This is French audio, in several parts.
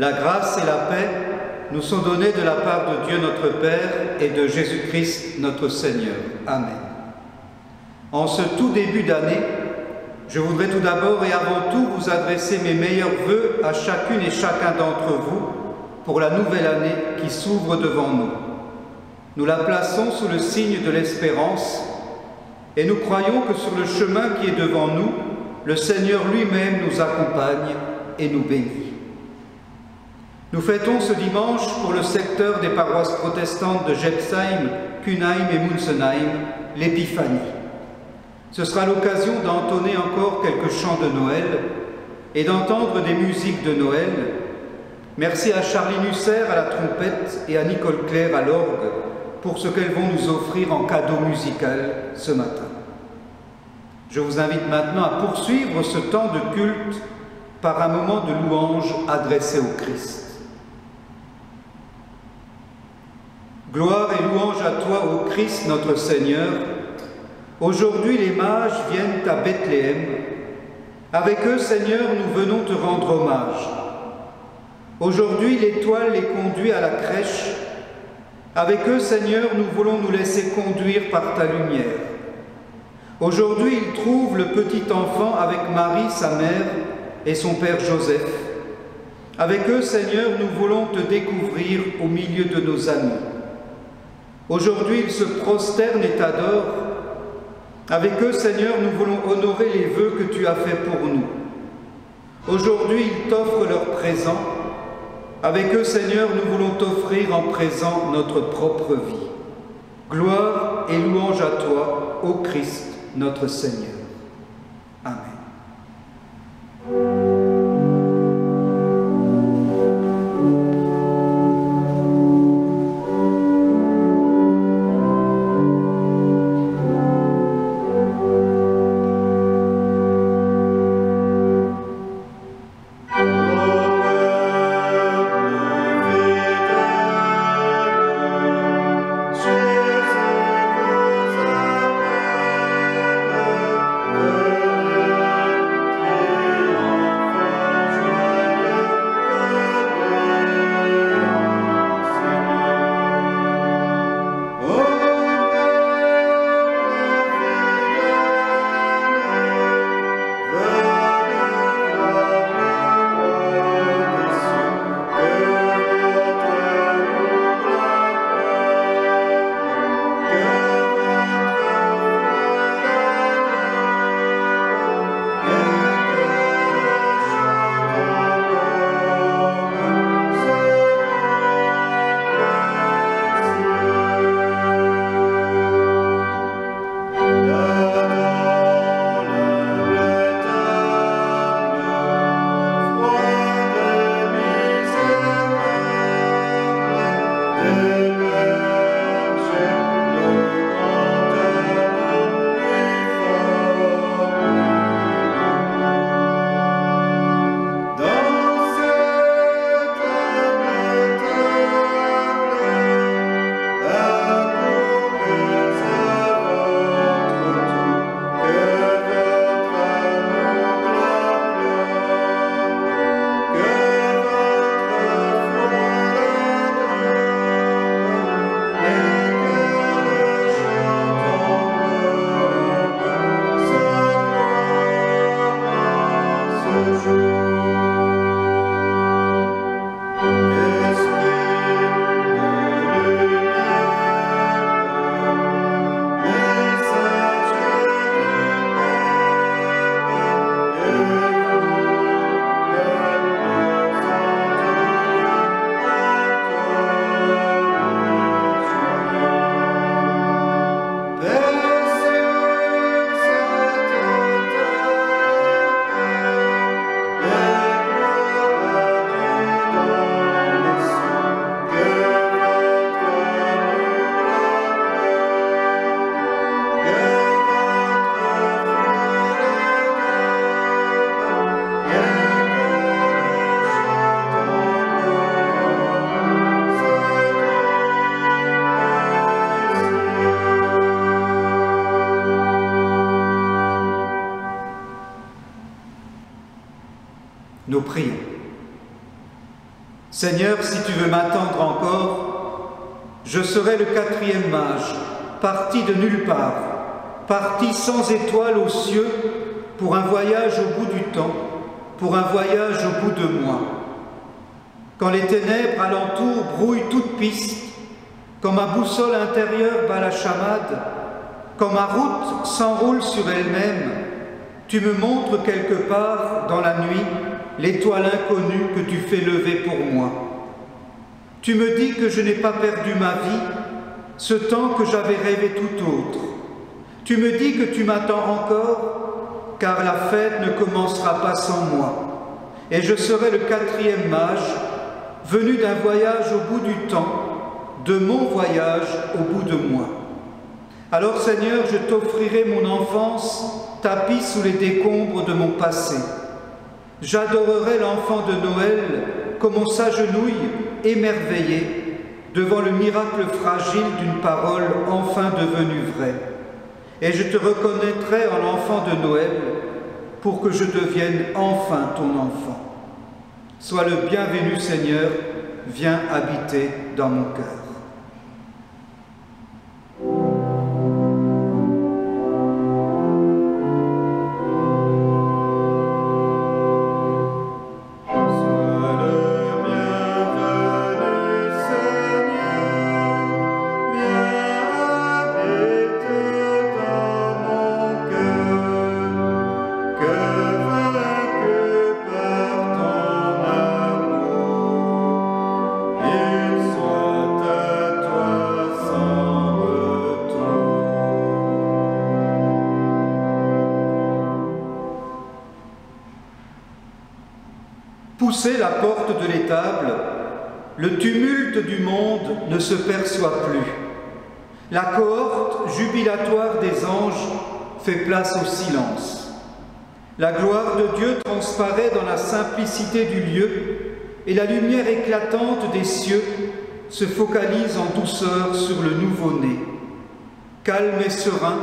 La grâce et la paix nous sont données de la part de Dieu notre Père et de Jésus-Christ notre Seigneur. Amen. En ce tout début d'année, je voudrais tout d'abord et avant tout vous adresser mes meilleurs vœux à chacune et chacun d'entre vous pour la nouvelle année qui s'ouvre devant nous. Nous la plaçons sous le signe de l'espérance et nous croyons que sur le chemin qui est devant nous, le Seigneur lui-même nous accompagne et nous bénit. Nous fêtons ce dimanche pour le secteur des paroisses protestantes de Jepsheim, Kunheim et Munzenheim, l'Épiphanie. Ce sera l'occasion d'entonner encore quelques chants de Noël et d'entendre des musiques de Noël. Merci à Charlie Nusser à la trompette et à Nicole Claire à l'orgue pour ce qu'elles vont nous offrir en cadeau musical ce matin. Je vous invite maintenant à poursuivre ce temps de culte par un moment de louange adressé au Christ. Gloire et louange à toi, ô Christ, notre Seigneur. Aujourd'hui, les mages viennent à Bethléem. Avec eux, Seigneur, nous venons te rendre hommage. Aujourd'hui, l'étoile les conduit à la crèche. Avec eux, Seigneur, nous voulons nous laisser conduire par ta lumière. Aujourd'hui, ils trouvent le petit enfant avec Marie, sa mère, et son père Joseph. Avec eux, Seigneur, nous voulons te découvrir au milieu de nos amis. Aujourd'hui, ils se prosternent et t'adorent. Avec eux, Seigneur, nous voulons honorer les vœux que tu as faits pour nous. Aujourd'hui, ils t'offrent leur présent. Avec eux, Seigneur, nous voulons t'offrir en présent notre propre vie. Gloire et louange à toi, ô Christ, notre Seigneur. Amen. Nous prions. Seigneur, si tu veux m'attendre encore, je serai le 4e mage, parti de nulle part, parti sans étoile aux cieux, pour un voyage au bout du temps, pour un voyage au bout de moi. Quand les ténèbres alentour brouillent toute piste, quand ma boussole intérieure bat la chamade, quand ma route s'enroule sur elle-même, tu me montres quelque part dans la nuit l'étoile inconnue que tu fais lever pour moi. Tu me dis que je n'ai pas perdu ma vie, ce temps que j'avais rêvé tout autre. Tu me dis que tu m'attends encore, car la fête ne commencera pas sans moi. Et je serai le 4e mage, venu d'un voyage au bout du temps, de mon voyage au bout de moi. Alors Seigneur, je t'offrirai mon enfance, tapie sous les décombres de mon passé. J'adorerai l'enfant de Noël comme on s'agenouille, émerveillé, devant le miracle fragile d'une parole enfin devenue vraie. Et je te reconnaîtrai en l'enfant de Noël pour que je devienne enfin ton enfant. Sois le bienvenu, Seigneur, viens habiter dans mon cœur. Poussé la porte de l'étable, le tumulte du monde ne se perçoit plus. La cohorte jubilatoire des anges fait place au silence. La gloire de Dieu transparaît dans la simplicité du lieu et la lumière éclatante des cieux se focalise en douceur sur le nouveau-né. Calme et serein,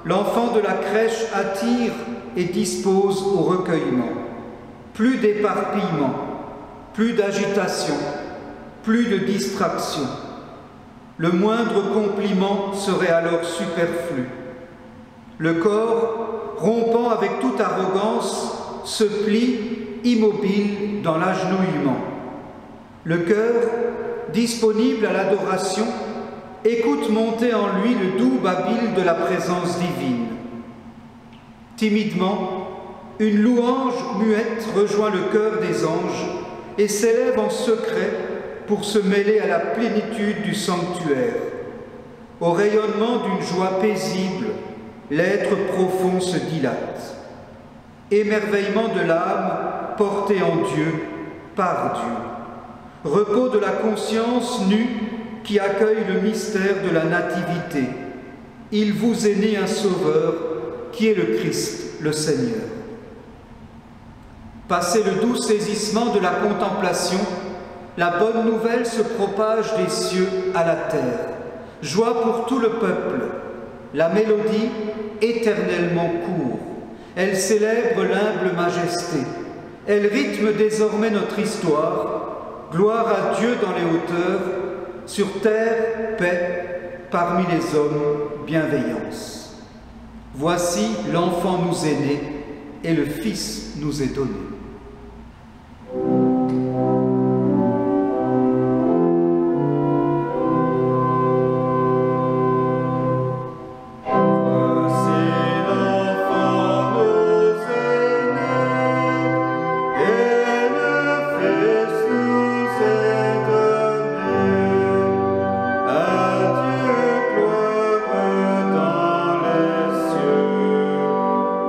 l'enfant de la crèche attire et dispose au recueillement. Plus d'éparpillement, plus d'agitation, plus de distraction. Le moindre compliment serait alors superflu. Le corps, rompant avec toute arrogance, se plie immobile dans l'agenouillement. Le cœur, disponible à l'adoration, écoute monter en lui le doux babil de la présence divine. Timidement, une louange muette rejoint le cœur des anges et s'élève en secret pour se mêler à la plénitude du sanctuaire. Au rayonnement d'une joie paisible, l'être profond se dilate. Émerveillement de l'âme portée en Dieu, par Dieu. Repos de la conscience nue qui accueille le mystère de la nativité. Il vous est né un sauveur qui est le Christ, le Seigneur. Passé le doux saisissement de la contemplation, la bonne nouvelle se propage des cieux à la terre. Joie pour tout le peuple. La mélodie éternellement court. Elle célèbre l'humble majesté. Elle rythme désormais notre histoire. Gloire à Dieu dans les hauteurs. Sur terre, paix. Parmi les hommes, bienveillance. Voici l'enfant nous est né et le Fils nous est donné.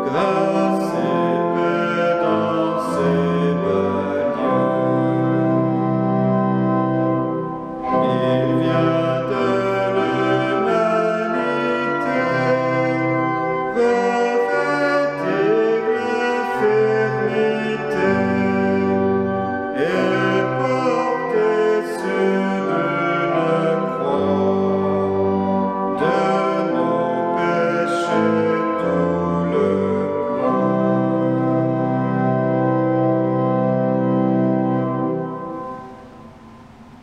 Grâce et paix dans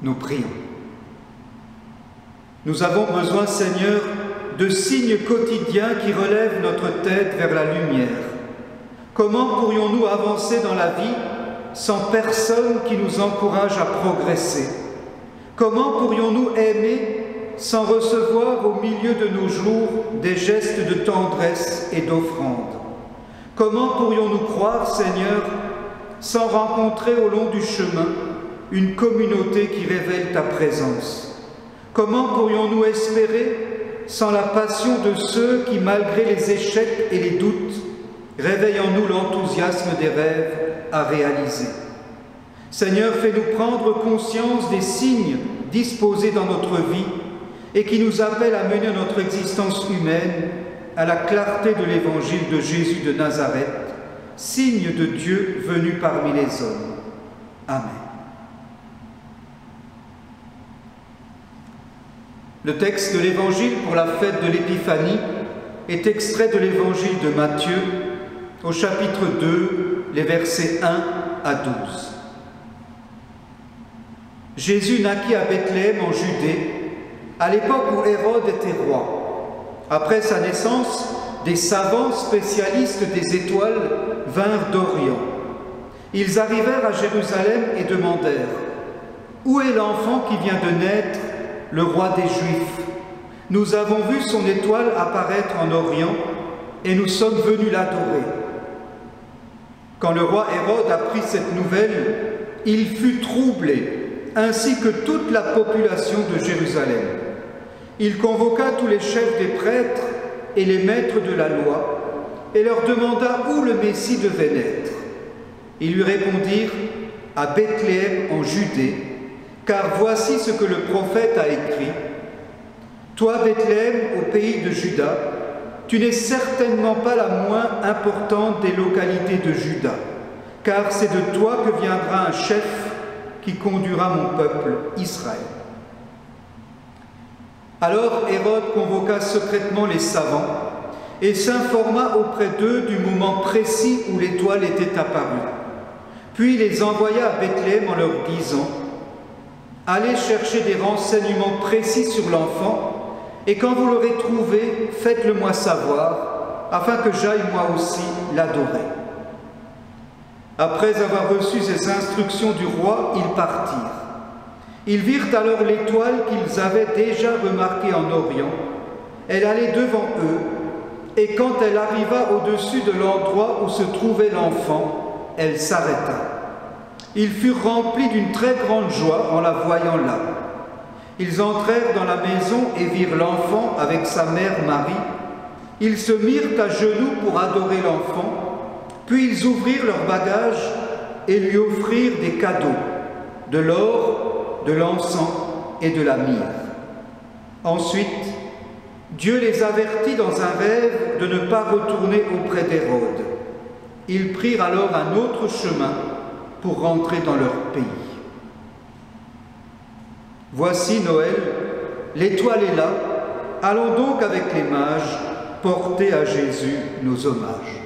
Nous prions. Nous avons besoin, Seigneur, de signes quotidiens qui relèvent notre tête vers la lumière. Comment pourrions-nous avancer dans la vie sans personne qui nous encourage à progresser? Comment pourrions-nous aimer sans recevoir au milieu de nos jours des gestes de tendresse et d'offrande? Comment pourrions-nous croire, Seigneur, sans rencontrer au long du chemin une communauté qui révèle ta présence? Comment pourrions-nous espérer sans la passion de ceux qui, malgré les échecs et les doutes, réveillent en nous l'enthousiasme des rêves à réaliser? Seigneur, fais-nous prendre conscience des signes disposés dans notre vie et qui nous appellent à mener notre existence humaine à la clarté de l'évangile de Jésus de Nazareth, signe de Dieu venu parmi les hommes. Amen. Le texte de l'évangile pour la fête de l'Épiphanie est extrait de l'évangile de Matthieu au chapitre 2, les versets 1 à 12. Jésus naquit à Bethléem en Judée, à l'époque où Hérode était roi. Après sa naissance, des savants spécialistes des étoiles vinrent d'Orient. Ils arrivèrent à Jérusalem et demandèrent « Où est l'enfant qui vient de naître, le roi des Juifs? Nous avons vu son étoile apparaître en Orient et nous sommes venus l'adorer. » Quand le roi Hérode apprit cette nouvelle, il fut troublé, ainsi que toute la population de Jérusalem. Il convoqua tous les chefs des prêtres et les maîtres de la loi et leur demanda où le Messie devait naître. Ils lui répondirent « À Bethléem en Judée, car voici ce que le prophète a écrit. Toi, Bethléem, au pays de Juda, tu n'es certainement pas la moins importante des localités de Juda, car c'est de toi que viendra un chef qui conduira mon peuple, Israël. » Alors Hérode convoqua secrètement les savants et s'informa auprès d'eux du moment précis où l'étoile était apparue. Puis les envoya à Bethléem en leur disant « Allez chercher des renseignements précis sur l'enfant, et quand vous l'aurez trouvé, faites-le moi savoir, afin que j'aille moi aussi l'adorer. » Après avoir reçu ces instructions du roi, ils partirent. Ils virent alors l'étoile qu'ils avaient déjà remarquée en Orient. Elle allait devant eux, et quand elle arriva au-dessus de l'endroit où se trouvait l'enfant, elle s'arrêta. Ils furent remplis d'une très grande joie en la voyant là. Ils entrèrent dans la maison et virent l'enfant avec sa mère Marie. Ils se mirent à genoux pour adorer l'enfant, puis ils ouvrirent leurs bagages et lui offrirent des cadeaux, de l'or, de l'encens et de la myrrhe. Ensuite, Dieu les avertit dans un rêve de ne pas retourner auprès d'Hérode. Ils prirent alors un autre chemin pour rentrer dans leur pays. Voici Noël, l'étoile est là, allons donc avec les mages porter à Jésus nos hommages.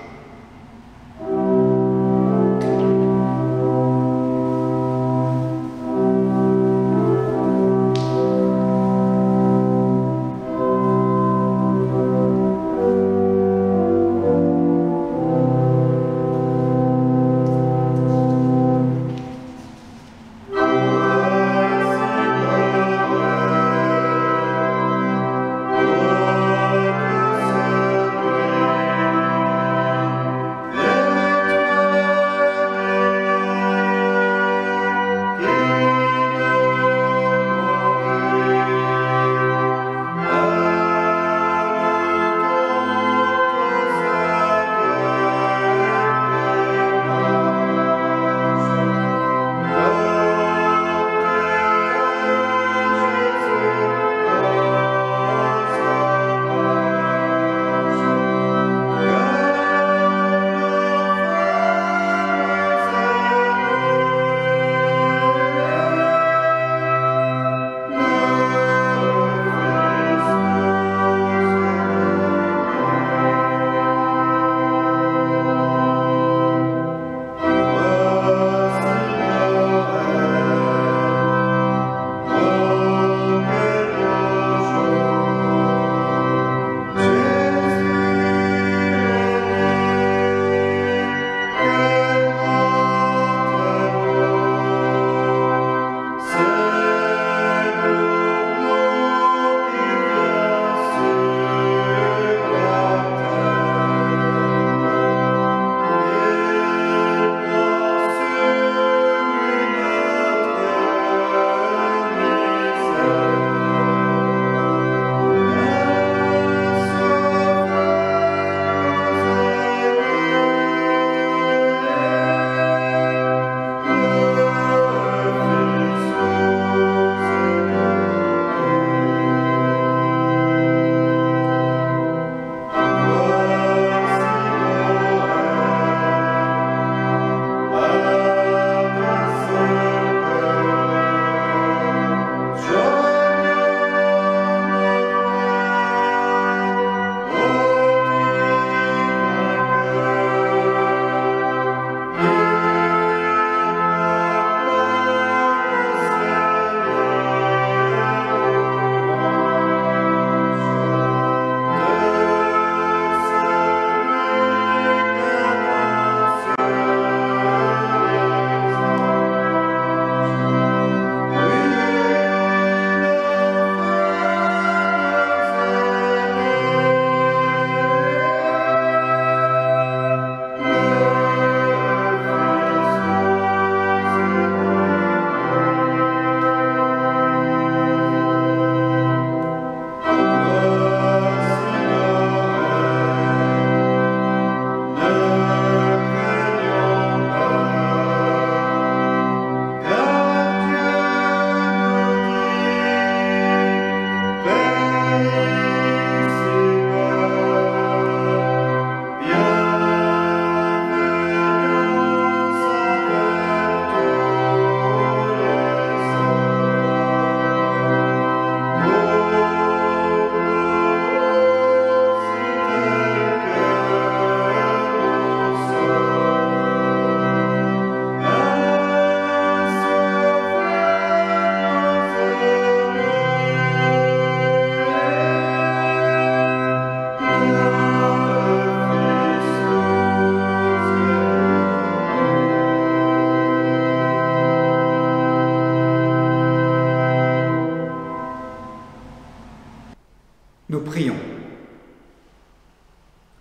Nous prions.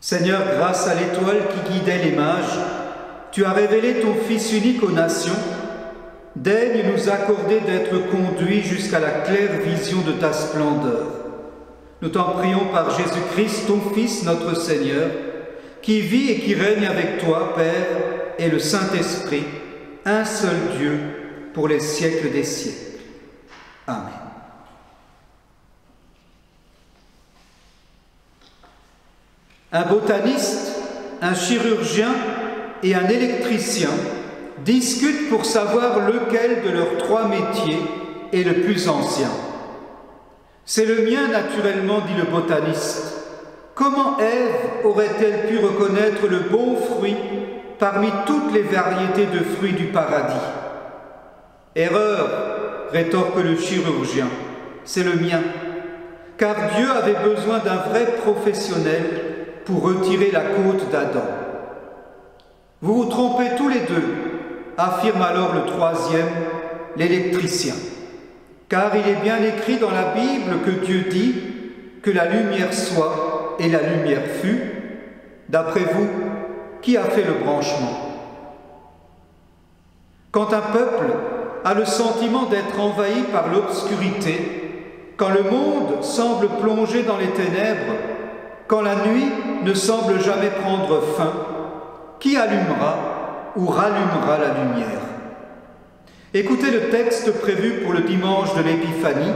Seigneur, grâce à l'étoile qui guidait les mages, tu as révélé ton Fils unique aux nations. Daigne nous accorder d'être conduits jusqu'à la claire vision de ta splendeur. Nous t'en prions par Jésus-Christ, ton Fils, notre Seigneur, qui vit et qui règne avec toi, Père, et le Saint-Esprit, un seul Dieu, pour les siècles des siècles. Amen. Un botaniste, un chirurgien et un électricien discutent pour savoir lequel de leurs 3 métiers est le plus ancien. « C'est le mien, naturellement, dit le botaniste. Comment Ève aurait-elle pu reconnaître le bon fruit parmi toutes les variétés de fruits du paradis ?»« Erreur, rétorque le chirurgien, c'est le mien, car Dieu avait besoin d'un vrai professionnel pour retirer la côte d'Adam. »« Vous vous trompez tous les deux, affirme alors le 3e, l'électricien. Car il est bien écrit dans la Bible que Dieu dit que la lumière soit et la lumière fut. D'après vous, qui a fait le branchement? Quand un peuple a le sentiment d'être envahi par l'obscurité, quand le monde semble plongé dans les ténèbres, quand la nuit ne semble jamais prendre fin, qui allumera ou rallumera la lumière? Écoutez le texte prévu pour le dimanche de l'Épiphanie.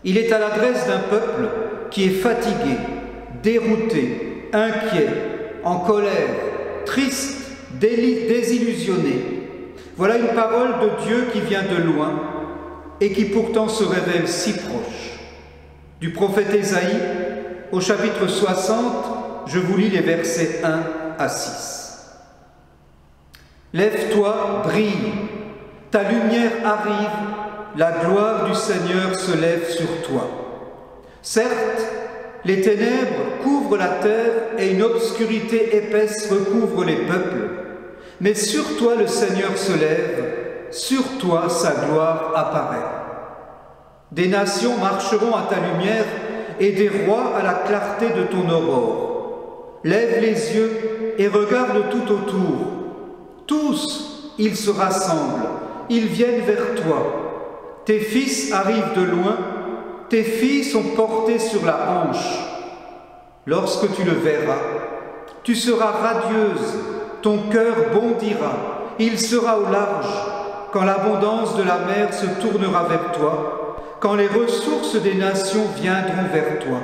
Il est à l'adresse d'un peuple qui est fatigué, dérouté, inquiet, en colère, triste, désillusionné. Voilà une parole de Dieu qui vient de loin et qui pourtant se révèle si proche. Du prophète Ésaïe, au chapitre 60, je vous lis les versets 1 à 6. « Lève-toi, brille, ta lumière arrive, la gloire du Seigneur se lève sur toi. Certes, les ténèbres couvrent la terre et une obscurité épaisse recouvre les peuples, mais sur toi le Seigneur se lève, sur toi sa gloire apparaît. Des nations marcheront à ta lumière et des rois à la clarté de ton aurore. Lève les yeux et regarde tout autour. Tous, ils se rassemblent, ils viennent vers toi. Tes fils arrivent de loin, tes filles sont portées sur la hanche. Lorsque tu le verras, tu seras radieuse, ton cœur bondira, il sera au large, quand l'abondance de la mer se tournera vers toi, quand les ressources des nations viendront vers toi.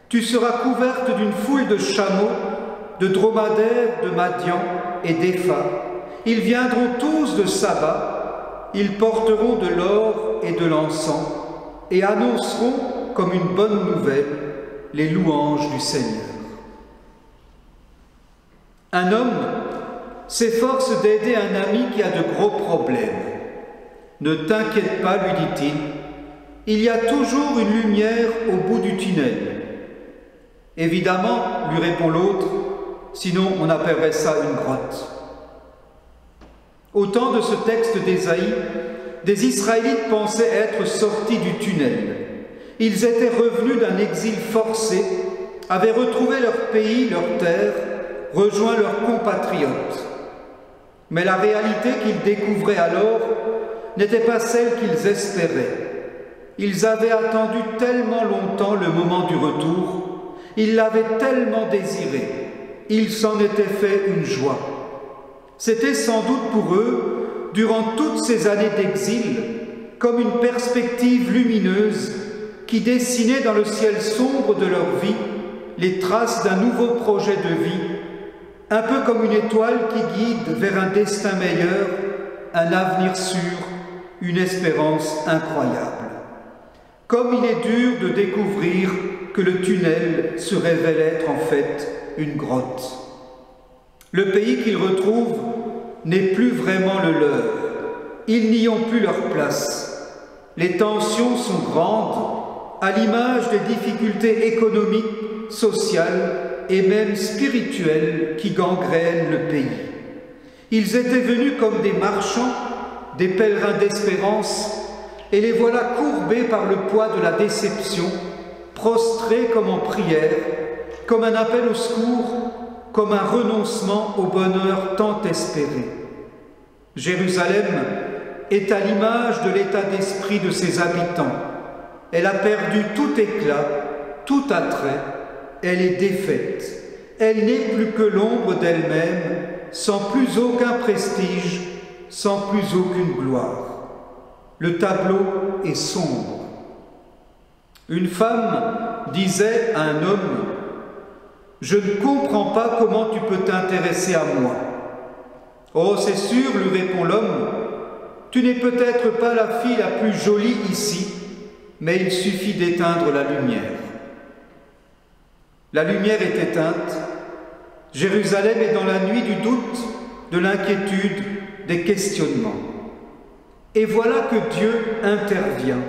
Tu seras couverte d'une foule de chameaux, de dromadaires, de Madian et d'Épha. Ils viendront tous de Saba, ils porteront de l'or et de l'encens et annonceront comme une bonne nouvelle les louanges du Seigneur. Un homme s'efforce d'aider un ami qui a de gros problèmes. « Ne t'inquiète pas, lui dit-il, il y a toujours une lumière au bout du tunnel. »« Évidemment, lui répond l'autre, sinon on appellerait ça une grotte. » Au temps de ce texte d'Ésaïe, des Israélites pensaient être sortis du tunnel. Ils étaient revenus d'un exil forcé, avaient retrouvé leur pays, leur terre, rejoint leurs compatriotes. Mais la réalité qu'ils découvraient alors n'était pas celle qu'ils espéraient. Ils avaient attendu tellement longtemps le moment du retour, ils l'avaient tellement désiré, ils s'en étaient fait une joie. C'était sans doute pour eux, durant toutes ces années d'exil, comme une perspective lumineuse qui dessinait dans le ciel sombre de leur vie les traces d'un nouveau projet de vie, un peu comme une étoile qui guide vers un destin meilleur, un avenir sûr, une espérance incroyable. Comme il est dur de découvrir que le tunnel se révèle être en fait une grotte. Le pays qu'ils retrouvent n'est plus vraiment le leur. Ils n'y ont plus leur place. Les tensions sont grandes, à l'image des difficultés économiques, sociales et même spirituelles qui gangrènent le pays. Ils étaient venus comme des marchands, des pèlerins d'espérance, et les voilà courbés par le poids de la déception, prostrée comme en prière, comme un appel au secours, comme un renoncement au bonheur tant espéré. Jérusalem est à l'image de l'état d'esprit de ses habitants. Elle a perdu tout éclat, tout attrait, elle est défaite. Elle n'est plus que l'ombre d'elle-même, sans plus aucun prestige, sans plus aucune gloire. Le tableau est sombre. Une femme disait à un homme: « Je ne comprends pas comment tu peux t'intéresser à moi. » « Oh, c'est sûr, lui répond l'homme, tu n'es peut-être pas la fille la plus jolie ici, mais il suffit d'éteindre la lumière. » La lumière est éteinte. Jérusalem est dans la nuit du doute, de l'inquiétude, des questionnements. Et voilà que Dieu intervient.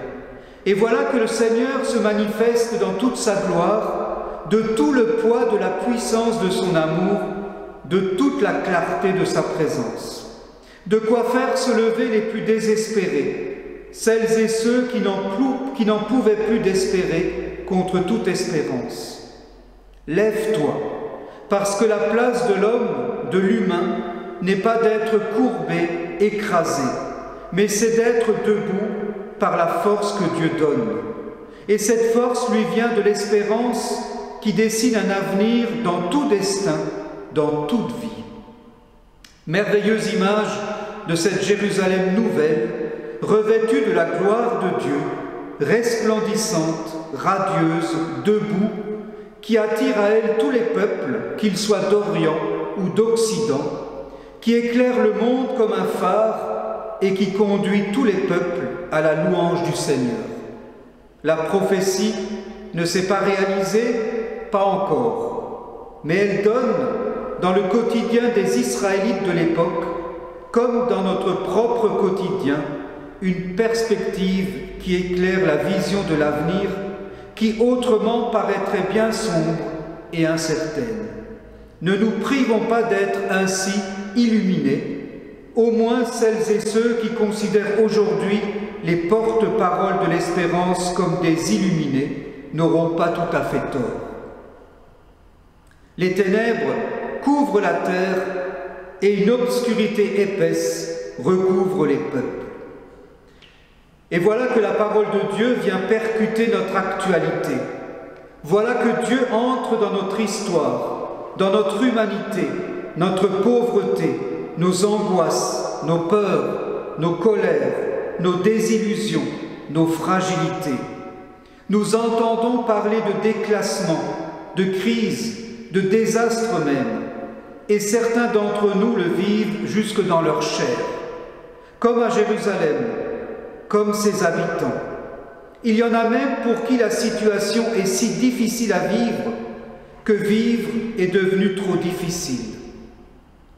Et voilà que le Seigneur se manifeste dans toute sa gloire, de tout le poids de la puissance de son amour, de toute la clarté de sa présence. De quoi faire se lever les plus désespérés, celles et ceux qui n'en pouvaient plus d'espérer contre toute espérance. Lève-toi, parce que la place de l'homme, de l'humain, n'est pas d'être courbé, écrasé, mais c'est d'être debout par la force que Dieu donne. Et cette force lui vient de l'espérance qui dessine un avenir dans tout destin, dans toute vie. Merveilleuse image de cette Jérusalem nouvelle, revêtue de la gloire de Dieu, resplendissante, radieuse, debout, qui attire à elle tous les peuples, qu'ils soient d'Orient ou d'Occident, qui éclaire le monde comme un phare et qui conduit tous les peuples à la louange du Seigneur. La prophétie ne s'est pas réalisée, pas encore, mais elle donne, dans le quotidien des Israélites de l'époque, comme dans notre propre quotidien, une perspective qui éclaire la vision de l'avenir, qui autrement paraîtrait bien sombre et incertaine. Ne nous privons pas d'être ainsi illuminés, au moins celles et ceux qui considèrent aujourd'hui les porte-paroles de l'espérance comme des illuminés n'auront pas tout à fait tort. Les ténèbres couvrent la terre et une obscurité épaisse recouvre les peuples. Et voilà que la parole de Dieu vient percuter notre actualité. Voilà que Dieu entre dans notre histoire, dans notre humanité, notre pauvreté, nos angoisses, nos peurs, nos colères, nos désillusions, nos fragilités. Nous entendons parler de déclassement, de crise, de désastre même, et certains d'entre nous le vivent jusque dans leur chair, comme à Jérusalem, comme ses habitants. Il y en a même pour qui la situation est si difficile à vivre que vivre est devenu trop difficile.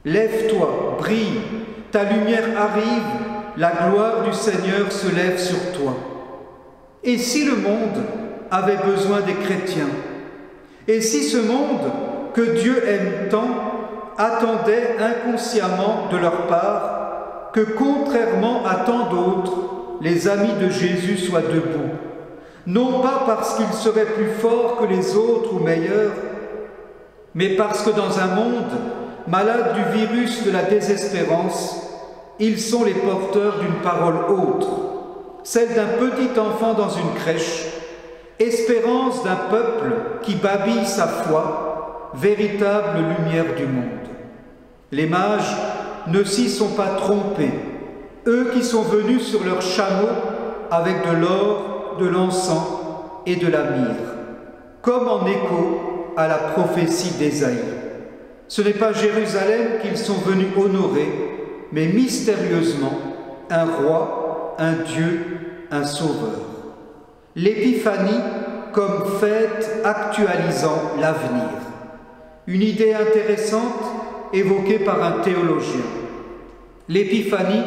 Lève-toi, brille, ta lumière arrive, la gloire du Seigneur se lève sur toi. Et si le monde avait besoin des chrétiens, et si ce monde que Dieu aime tant attendait inconsciemment de leur part que, contrairement à tant d'autres, les amis de Jésus soient debout, non pas parce qu'ils seraient plus forts que les autres ou meilleurs, mais parce que dans un monde malade du virus de la désespérance, ils sont les porteurs d'une parole autre, celle d'un petit enfant dans une crèche, espérance d'un peuple qui babille sa foi, véritable lumière du monde. Les mages ne s'y sont pas trompés, eux qui sont venus sur leurs chameaux avec de l'or, de l'encens et de la myrrhe, comme en écho à la prophétie d'Ésaïe. Ce n'est pas Jérusalem qu'ils sont venus honorer, mais mystérieusement un roi, un Dieu, un sauveur. L'épiphanie comme fête actualisant l'avenir. Une idée intéressante évoquée par un théologien. L'épiphanie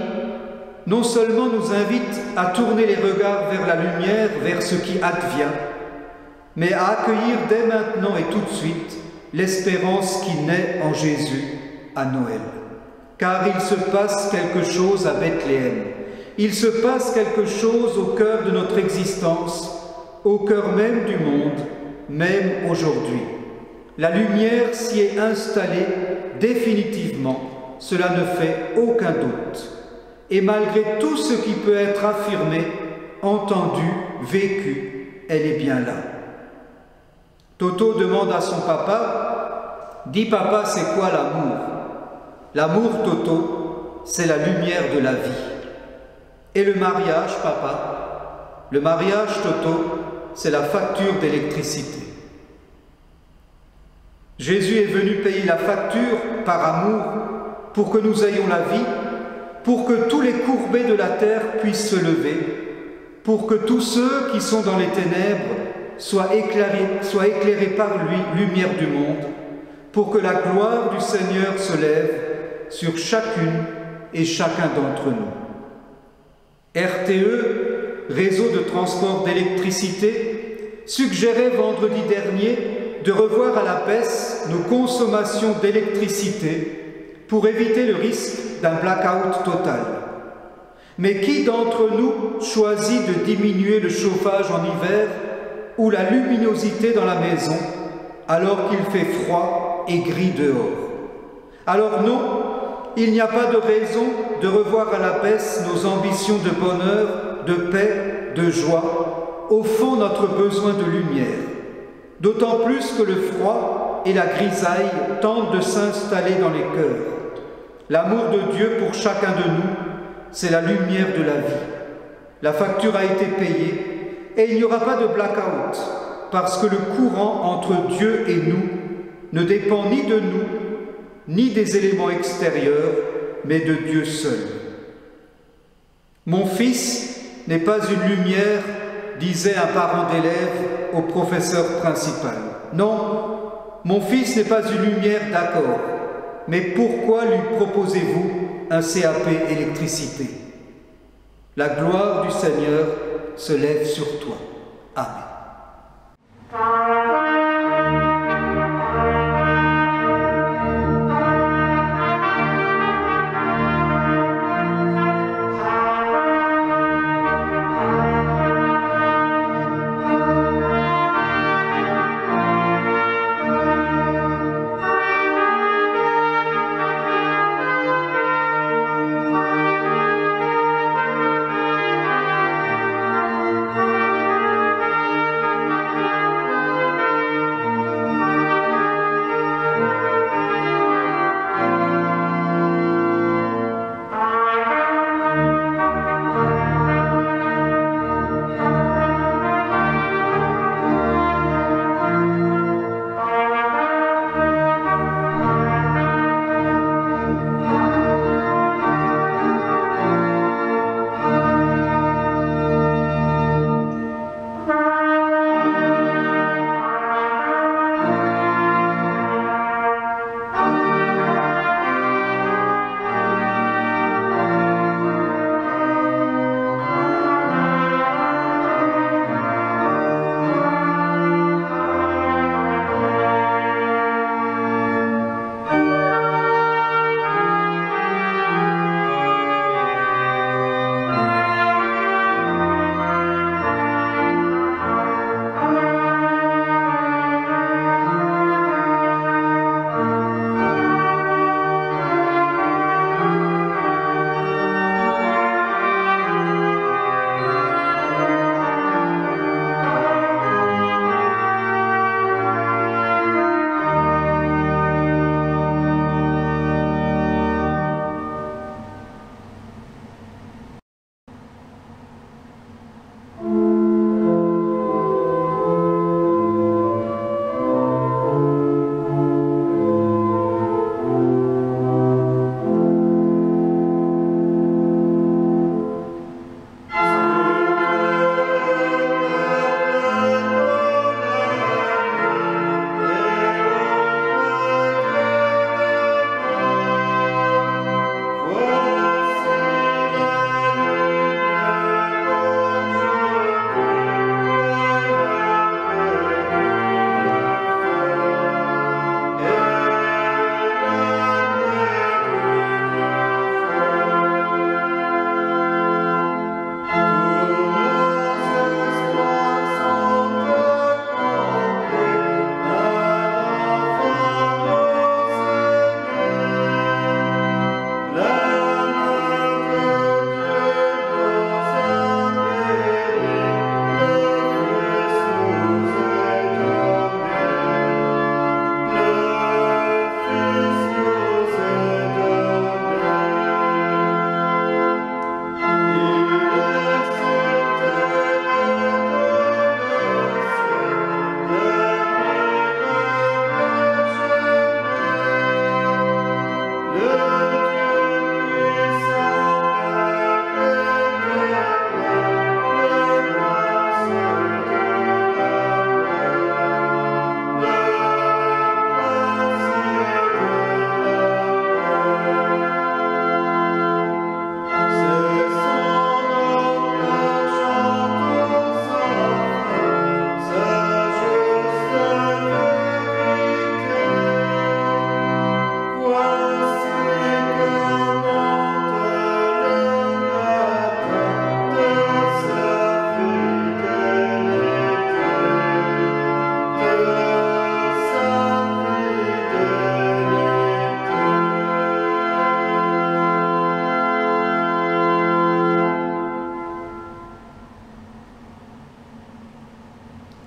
non seulement nous invite à tourner les regards vers la lumière, vers ce qui advient, mais à accueillir dès maintenant et tout de suite l'espérance qui naît en Jésus à Noël. Car il se passe quelque chose à Bethléem. Il se passe quelque chose au cœur de notre existence, au cœur même du monde, même aujourd'hui. La lumière s'y est installée définitivement, cela ne fait aucun doute. Et malgré tout ce qui peut être affirmé, entendu, vécu, elle est bien là. Toto demande à son papa, « Dis papa, c'est quoi l'amour ?» L'amour, Toto, c'est la lumière de la vie. Et le mariage, papa? Le mariage, Toto, c'est la facture d'électricité. Jésus est venu payer la facture par amour pour que nous ayons la vie, pour que tous les courbés de la terre puissent se lever, pour que tous ceux qui sont dans les ténèbres soient éclairés par lui, lumière du monde, pour que la gloire du Seigneur se lève sur chacune et chacun d'entre nous. RTE, réseau de transport d'électricité, suggérait vendredi dernier de revoir à la baisse nos consommations d'électricité pour éviter le risque d'un blackout total. Mais qui d'entre nous choisit de diminuer le chauffage en hiver ou la luminosité dans la maison alors qu'il fait froid et gris dehors? Alors non, il n'y a pas de raison de revoir à la baisse nos ambitions de bonheur, de paix, de joie, au fond notre besoin de lumière. D'autant plus que le froid et la grisaille tentent de s'installer dans les cœurs. L'amour de Dieu pour chacun de nous, c'est la lumière de la vie. La facture a été payée et il n'y aura pas de blackout parce que le courant entre Dieu et nous ne dépend ni de nous, ni des éléments extérieurs, mais de Dieu seul. Mon fils n'est pas une lumière, disait un parent d'élève au professeur principal. Non, mon fils n'est pas une lumière, d'accord, mais pourquoi lui proposez-vous un CAP électricité? La gloire du Seigneur se lève sur toi. Amen.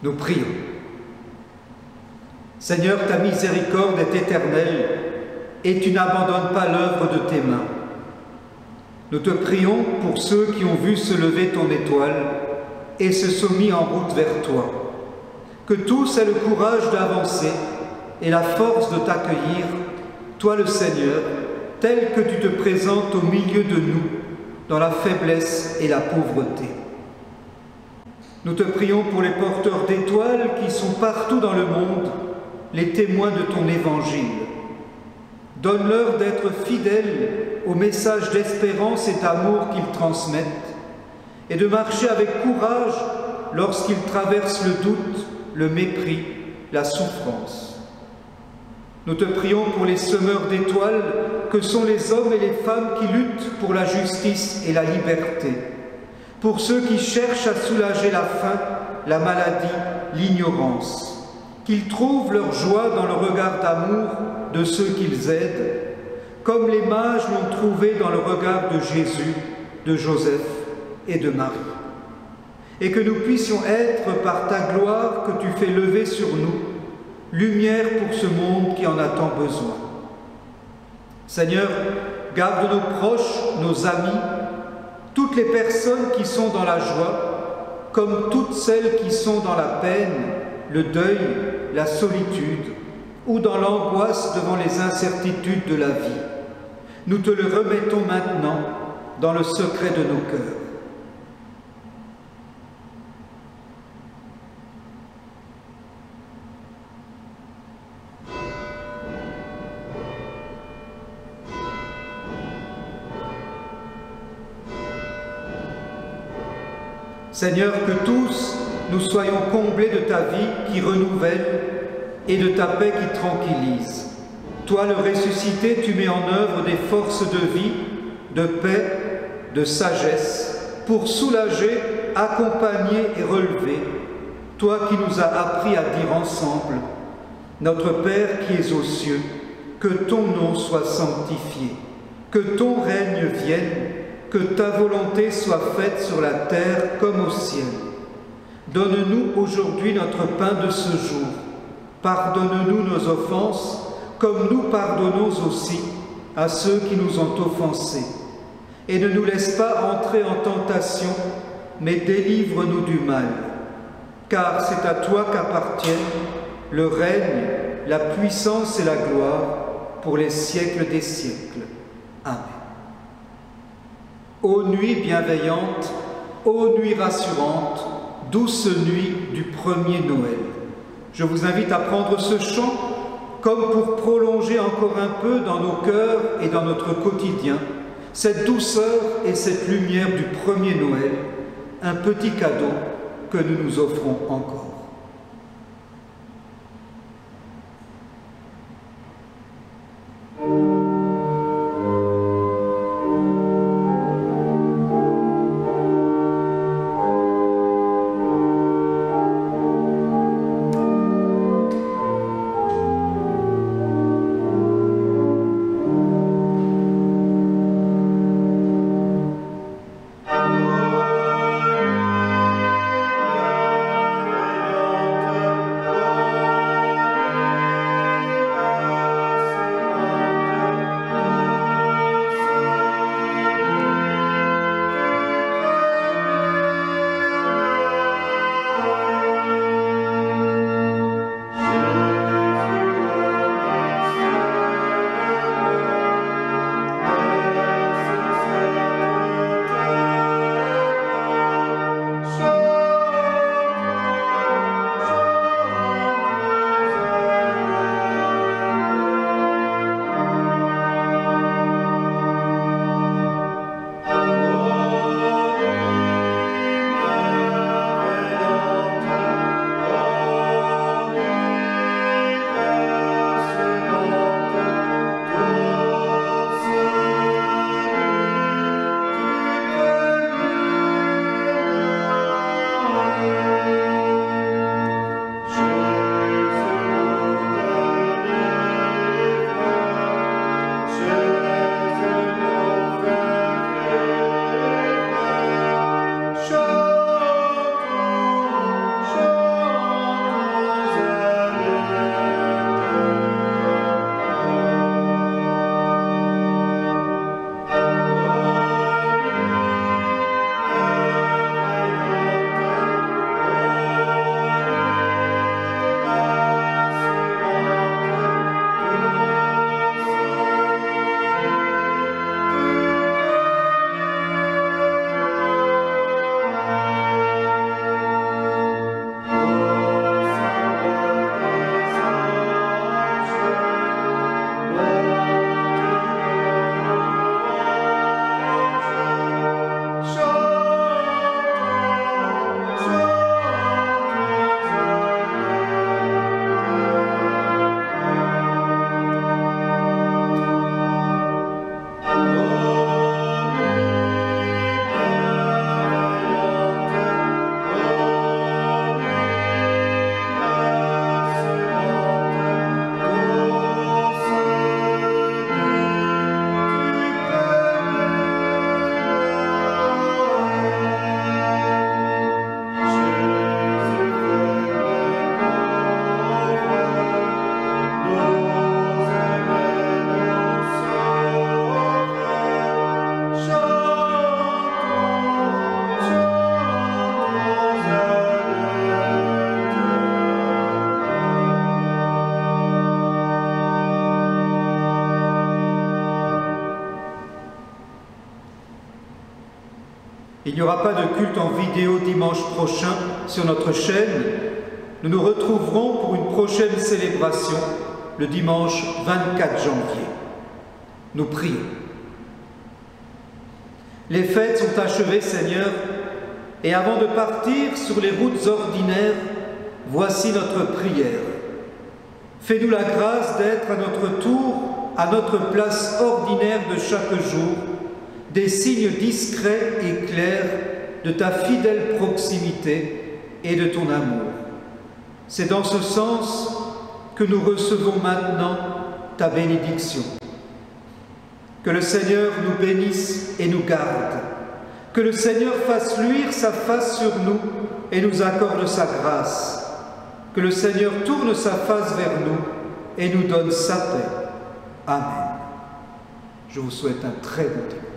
Nous prions. Seigneur, ta miséricorde est éternelle et tu n'abandonnes pas l'œuvre de tes mains. Nous te prions pour ceux qui ont vu se lever ton étoile et se sont mis en route vers toi. Que tous aient le courage d'avancer et la force de t'accueillir, toi le Seigneur, tel que tu te présentes au milieu de nous, dans la faiblesse et la pauvreté. Nous te prions pour les porteurs d'étoiles qui sont partout dans le monde, les témoins de ton évangile. Donne-leur d'être fidèles au message d'espérance et d'amour qu'ils transmettent et de marcher avec courage lorsqu'ils traversent le doute, le mépris, la souffrance. Nous te prions pour les semeurs d'étoiles que sont les hommes et les femmes qui luttent pour la justice et la liberté, pour ceux qui cherchent à soulager la faim, la maladie, l'ignorance, qu'ils trouvent leur joie dans le regard d'amour de ceux qu'ils aident, comme les mages l'ont trouvé dans le regard de Jésus, de Joseph et de Marie. Et que nous puissions être, par ta gloire que tu fais lever sur nous, lumière pour ce monde qui en a tant besoin. Seigneur, garde nos proches, nos amis, toutes les personnes qui sont dans la joie, comme toutes celles qui sont dans la peine, le deuil, la solitude, ou dans l'angoisse devant les incertitudes de la vie. Nous te le remettons maintenant dans le secret de nos cœurs. Seigneur, que tous nous soyons comblés de ta vie qui renouvelle et de ta paix qui tranquillise. Toi, le ressuscité, tu mets en œuvre des forces de vie, de paix, de sagesse, pour soulager, accompagner et relever. Toi qui nous as appris à dire ensemble, Notre Père qui es aux cieux, que ton nom soit sanctifié, que ton règne vienne, que ta volonté soit faite sur la terre comme au ciel. Donne-nous aujourd'hui notre pain de ce jour. Pardonne-nous nos offenses, comme nous pardonnons aussi à ceux qui nous ont offensés. Et ne nous laisse pas entrer en tentation, mais délivre-nous du mal. Car c'est à toi qu'appartiennent le règne, la puissance et la gloire pour les siècles des siècles. Amen. Ô nuit bienveillante, ô nuit rassurante, douce nuit du premier Noël. Je vous invite à prendre ce chant comme pour prolonger encore un peu dans nos cœurs et dans notre quotidien cette douceur et cette lumière du premier Noël, un petit cadeau que nous nous offrons encore. n'y aura pas de culte en vidéo dimanche prochain sur notre chaîne. Nous nous retrouverons pour une prochaine célébration le dimanche 24 janvier. Nous prions. Les fêtes sont achevées, Seigneur, et avant de partir sur les routes ordinaires, voici notre prière. Fais-nous la grâce d'être à notre tour, à notre place ordinaire de chaque jour, des signes discrets et clairs de ta fidèle proximité et de ton amour. C'est dans ce sens que nous recevons maintenant ta bénédiction. Que le Seigneur nous bénisse et nous garde. Que le Seigneur fasse luire sa face sur nous et nous accorde sa grâce. Que le Seigneur tourne sa face vers nous et nous donne sa paix. Amen. Je vous souhaite un très bon dimanche.